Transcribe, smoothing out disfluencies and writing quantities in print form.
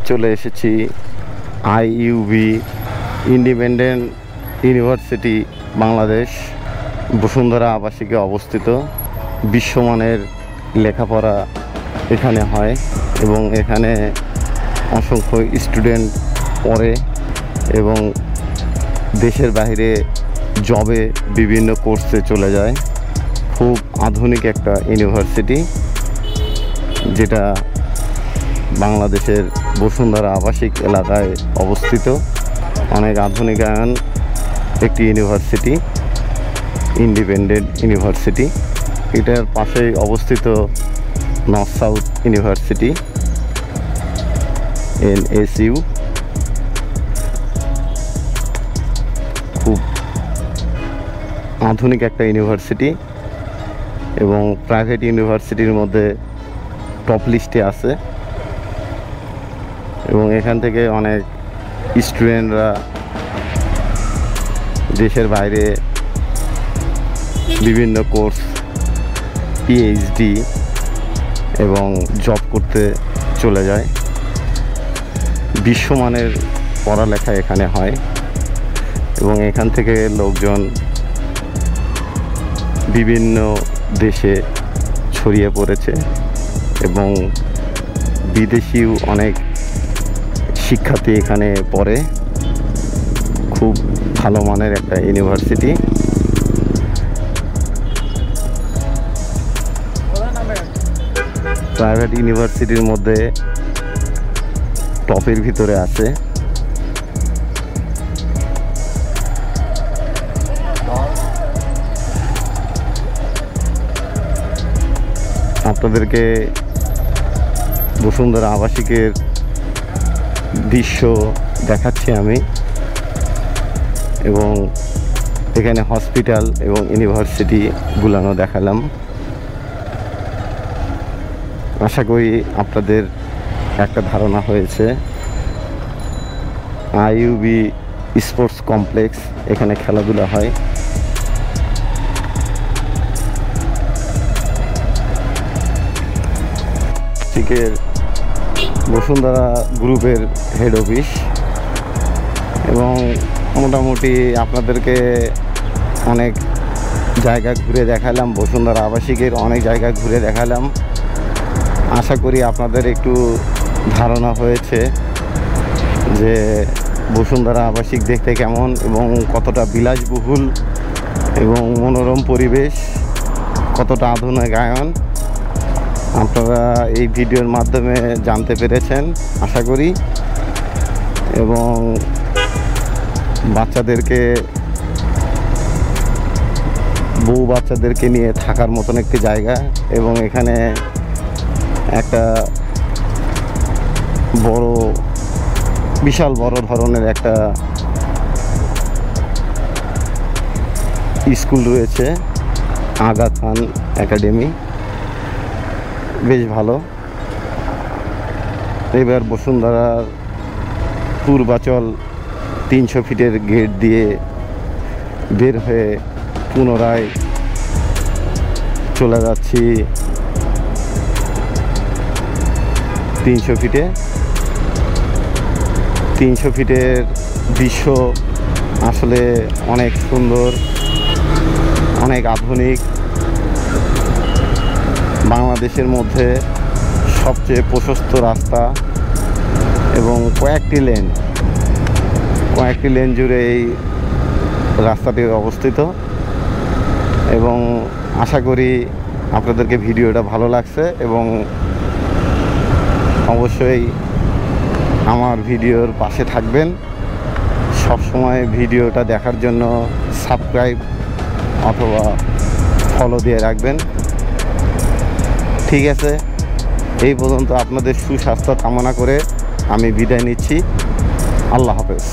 চলে এসেছি IUB Independent University Bangladesh Bashundhara আবাসিকে অবস্থিত। বিশ্বমানের লেখাপড়া এখানে হয় এবং এখানে অসংখ্য স্টুডেন্ট পড়ে এবং দেশের বাইরে জবে বিভিন্ন কোর্সে চলে যায়। খুব আধুনিক একটা ইউনিভার্সিটি, যেটা বাংলাদেশের বসুন্ধরা আবাসিক এলাকায় অবস্থিত। অনেক আধুনিকায়ন একটি ইউনিভার্সিটি, ইন্ডিপেন্ডেন্ট ইউনিভার্সিটি। এটার পাশেই অবস্থিত নর্থ সাউথ ইউনিভার্সিটি NSU। খুব আধুনিক একটা ইউনিভার্সিটি এবং প্রাইভেট ইউনিভার্সিটির মধ্যে টপ লিস্টে আছে এবং এখান থেকে অনেক স্টুডেন্টরা দেশের বাইরে বিভিন্ন কোর্স, PhD এবং জব করতে চলে যায়। বিশ্বমানের পড়ালেখা এখানে হয় এবং এখান থেকে লোকজন বিভিন্ন দেশে ছড়িয়ে পড়েছে এবং বিদেশিও অনেক শিক্ষার্থী এখানে পড়ে। খুব ভালো মানের একটা ইউনিভার্সিটি। প্রাইভেট ইউনিভার্সিটির মধ্যে টপের ভিতরে আছে। আপনাদেরকে বসুন্ধরা আবাসিকের দৃশ্য দেখাচ্ছি আমি এবং এখানে হসপিটাল এবং ইউনিভার্সিটি গুলানো দেখালাম। আশা করি আপনাদের একটা ধারণা হয়েছে। আইইউবি স্পোর্টস কমপ্লেক্স, এখানে খেলাধুলা হয়। বসুন্ধরা গ্রুপের হেড অফিস এবং মোটামুটি আপনাদেরকে অনেক জায়গা ঘুরে দেখালাম। বসুন্ধরা আবাসিকের অনেক জায়গা ঘুরে দেখালাম। আশা করি আপনাদের একটু ধারণা হয়েছে যে বসুন্ধরা আবাসিক দেখতে কেমন এবং কতটা বিলাসবহুল এবং মনোরম পরিবেশ, কতটা আধুনিকায়ন আপনারা এই ভিডিওর মাধ্যমে জানতে পেরেছেন আশা করি। এবং বাচ্চাদেরকে নিয়ে থাকার মতন একটি জায়গা এবং এখানে একটা বিশাল বড় ধরনের একটা স্কুল রয়েছে, আগা খান একাডেমি। বেশ ভালো। এবার বসুন্ধরার পূর্বাচল 300 ফিটের গেট দিয়ে বের হয়ে পুনরায় চলে যাচ্ছি 300 ফিটে। 300 ফিটের দৃশ্য আসলে অনেক সুন্দর, অনেক আধুনিক। বাংলাদেশের মধ্যে সবচেয়ে প্রশস্ত রাস্তা এবং কয়েকটি লেন জুড়ে এই রাস্তাটি অবস্থিত এবং আশা করি আপনাদেরকে ভিডিওটা ভালো লাগছে এবং অবশ্যই আমার ভিডিওর পাশে থাকবেন। সব সময় ভিডিওটা দেখার জন্য সাবস্ক্রাইব অথবা ফলো দিয়ে রাখবেন। ঠিক আছে, এই পর্যন্ত আপনাদের সুস্বাস্থ্য কামনা করে আমি বিদায় নিচ্ছি। আল্লাহ হাফেজ।